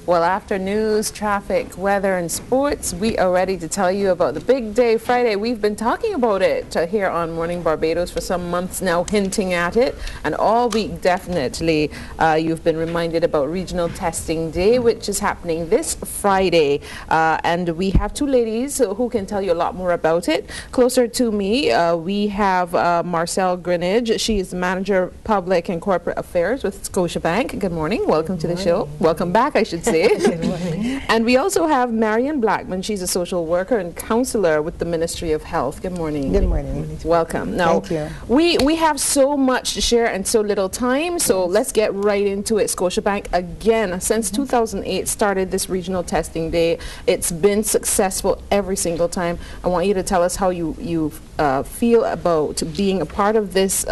Well, after news, traffic, weather, and sports, we are ready to tell you about the big day Friday. We've been talking about it here on Morning Barbados for some months now, hinting at it. And all week, definitely, you've been reminded about Regional Testing Day, which is happening this Friday. And we have two ladies who can tell you a lot more about it. Closer to me, we have Marcelle Greenidge. She is the Manager of Public and Corporate Affairs with Scotiabank. Good morning. Welcome to the show. Welcome back, I should say. And we also have Marian Blackman. She's a social worker and counselor with the Ministry of Health. Good morning. Good morning. Welcome. Now, thank you. We have so much to share and so little time, so let's get right into it. Scotiabank, again, since 2008, started this Regional Testing Day. It's been successful every single time. I want you to tell us how you feel about being a part of this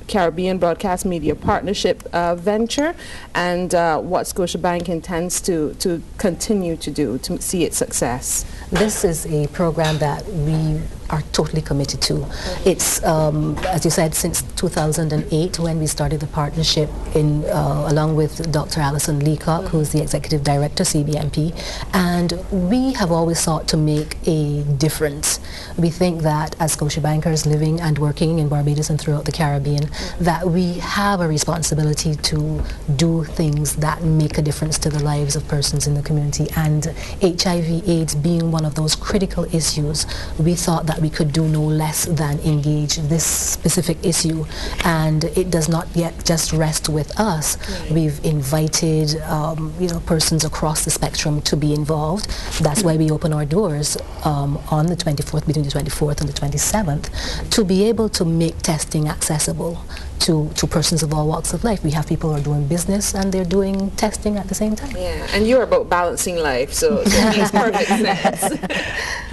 Caribbean Broadcast Media Partnership venture, and what Scotiabank intends to continue to do to see its success. This is a program that we are totally committed to. It's, as you said, since 2008 when we started the partnership along with Dr. Alison Leacock, who's the Executive Director, CBMP, and we have always sought to make a difference. We think that as Scotiabankers living and working in Barbados and throughout the Caribbean, that we have a responsibility to do things that make a difference to the lives of persons in the community, and HIV/AIDS being one of those critical issues, we thought that we could do no less than engage this specific issue. And it does not yet just rest with us. We've invited persons across the spectrum to be involved. That's why we open our doors on the 24th, between the 24th and the 27th, to be able to make testing accessible to persons of all walks of life. We have people who are doing business and they're doing testing at the same time. Yeah, and you're about balancing life, so it makes perfect sense.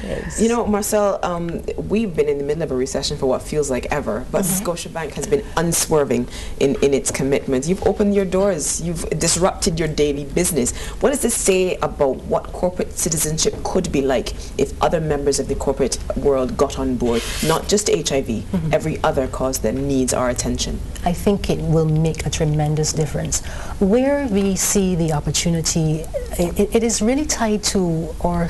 Yes. You know, Marcelle, we've been in the middle of a recession for what feels like ever, but Scotiabank has been unswerving in its commitment. You've opened your doors, you've disrupted your daily business. What does this say about what corporate citizenship could be like if other members of the corporate world got on board, not just HIV, every other cause that needs our attention? I think it will make a tremendous difference. Where we see the opportunity, it is really tied to our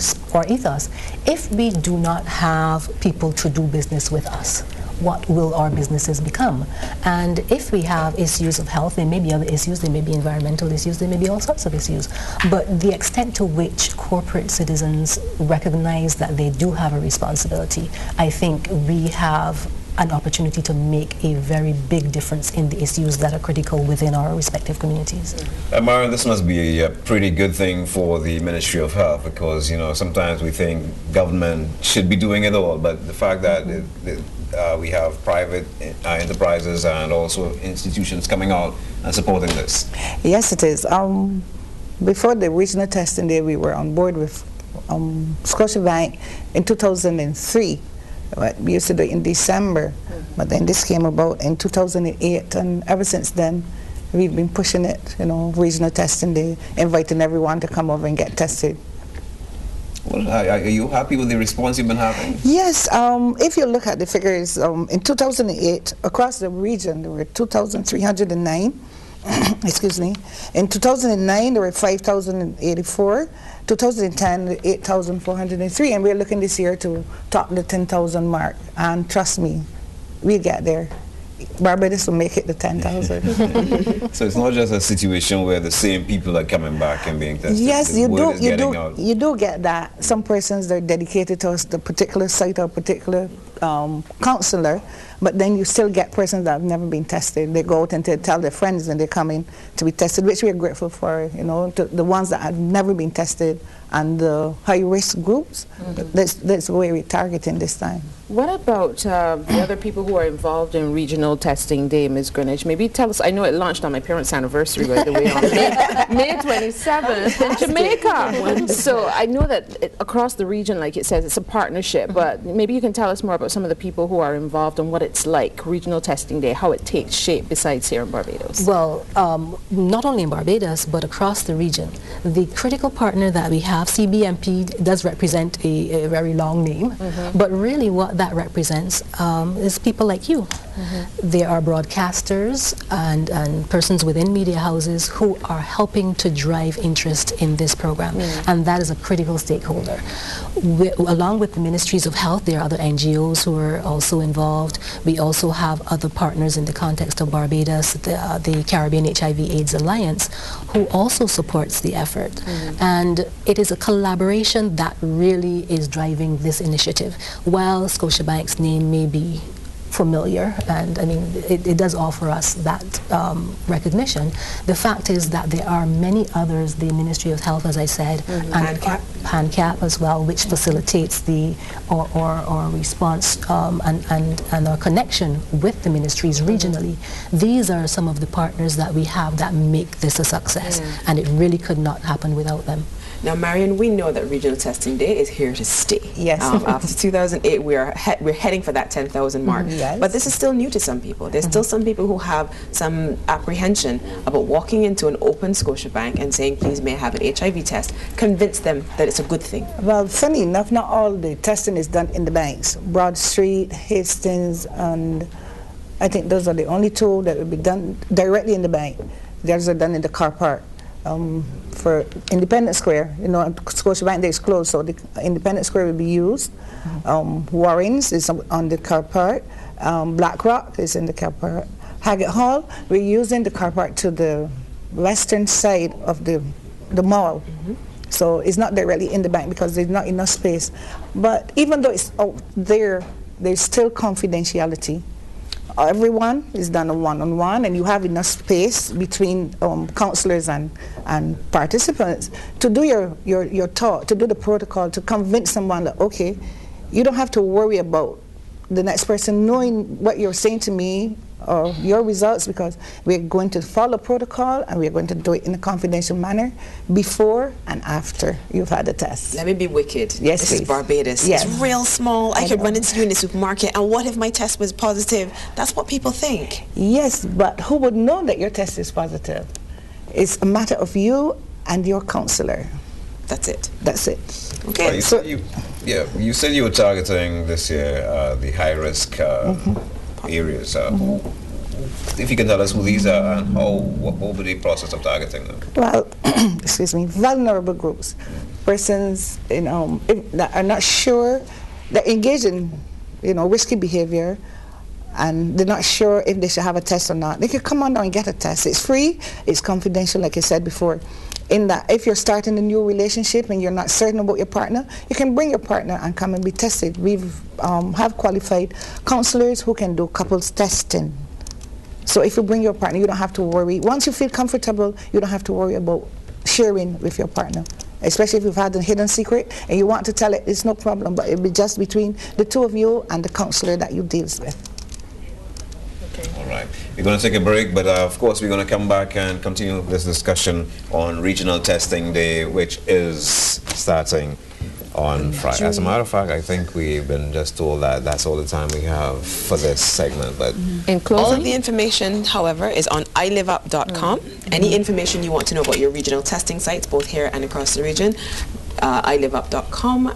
ethos. If we do not have people to do business with us, what will our businesses become? And if we have issues of health, there may be other issues, there may be environmental issues, there may be all sorts of issues. But the extent to which corporate citizens recognize that they do have a responsibility, I think we have an opportunity to make a very big difference in the issues that are critical within our respective communities. Myron, this must be a pretty good thing for the Ministry of Health, because sometimes we think government should be doing it all, but the fact that we have private enterprises and also institutions coming out and supporting this. Yes, it is. Before the Regional Testing Day, we were on board with Scotiabank in 2003. We used to do it in December, but then this came about in 2008, and ever since then we've been pushing it, Regional Testing Day, inviting everyone to come over and get tested. Well, are you happy with the response you've been having? Yes, if you look at the figures, in 2008, across the region there were 2,309. Excuse me. In 2009 there were 5,084. 2010, 8,403, and we're looking this year to top the 10,000 mark. And trust me, we'll get there. Barbados will make it the 10,000. So it's not just a situation where the same people are coming back and being tested. Yes, you do get that. Some persons are dedicated to the particular site or particular counselor, but then you still get persons that have never been tested. They go out and tell their friends and they're coming to be tested, which we're grateful for, the ones that have never been tested and the high-risk groups. That's where we're targeting this time. What about the other people who are involved in Regional Testing Day, Ms. Greenidge? Maybe tell us. I know it launched on my parents' anniversary, by the way, on May 27th in Jamaica. So I know that across the region, like it says, it's a partnership, but maybe you can tell us more about some of the people who are involved and what it's like, Regional Testing Day, how it takes shape besides here in Barbados. Well, not only in Barbados, but across the region. The critical partner that we have, CBMP, does represent a very long name, but really what that represents is people like you. There are broadcasters and persons within media houses who are helping to drive interest in this program, and that is a critical stakeholder. Along with the Ministries of Health, there are other NGOs who are also involved. We also have other partners in the context of Barbados, the Caribbean HIV/AIDS Alliance, who also supports the effort. And it is a collaboration that really is driving this initiative. While Scotiabank's name may be familiar, and I mean it does offer us that recognition, the fact is that there are many others, the Ministry of Health, as I said, and PANCAP as well, which facilitates the or response and our connection with the ministries regionally. These are some of the partners that we have that make this a success, and it really could not happen without them. Now, Marion, we know that Regional Testing Day is here to stay. Yes. After 2008, we're heading for that 10,000 mark. Yes. But this is still new to some people. There's still some people who have some apprehension about walking into an open Scotiabank and saying, please, may I have an HIV test? Convince them that it's a good thing. Well, funny enough, not all the testing is done in the banks. Broad Street, Hastings, and I think those are the only two that will be done directly in the bank. The others are done in the car park. For Independence Square, you know, Scotiabank Day is closed, so the Independence Square will be used. Warren's is on the car park. BlackRock is in the car park. Haggett Hall, we're using the car park to the western side of the mall. So it's not directly in the bank because there's not enough space. But even though it's out there, there's still confidentiality. Everyone is done a one-on-one, and you have enough space between counselors and participants to do your talk, to do the protocol, to convince someone that, okay, you don't have to worry about the next person knowing what you're saying to me or your results, because we're going to follow protocol and we're going to do it in a confidential manner before and after you've had the test. Let me be wicked. Yes, this please. is Barbados. Yes. It's real small. I could know. run into you in the supermarket, and what if my test was positive? That's what people think. Yes, but who would know that your test is positive? It's a matter of you and your counselor. That's it. That's it. Okay. You said you were targeting this year the high-risk areas. If you can tell us who these are and what will be the process of targeting them? Well, excuse me, vulnerable groups, persons, you know, that are not sure, that engage in, you know, risky behavior, and they're not sure if they should have a test or not. They can come on down and get a test. It's free, it's confidential, like I said before. In that, if you're starting a new relationship and you're not certain about your partner, you can bring your partner and come and be tested. We've have qualified counselors who can do couples testing. So if you bring your partner, you don't have to worry. Once you feel comfortable, you don't have to worry about sharing with your partner. Especially if you've had a hidden secret and you want to tell it, it's no problem, but it'll be just between the two of you and the counselor that you deals with. All right. We're going to take a break, but of course we're going to come back and continue this discussion on Regional Testing Day, which is starting on Friday. As a matter of fact, I think we've been just told that that's all the time we have for this segment. But in closing, all of the information, however, is on ilivup.com. Any information you want to know about your regional testing sites, both here and across the region, ilivup.com.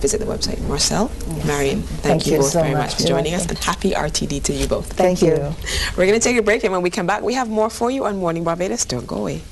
Visit the website. Marcel, Marion, thank you both so very much much for joining us, and happy RTD to you both. Thank you. We're going to take a break, and when we come back, we have more for you on Morning Barbados. Don't go away.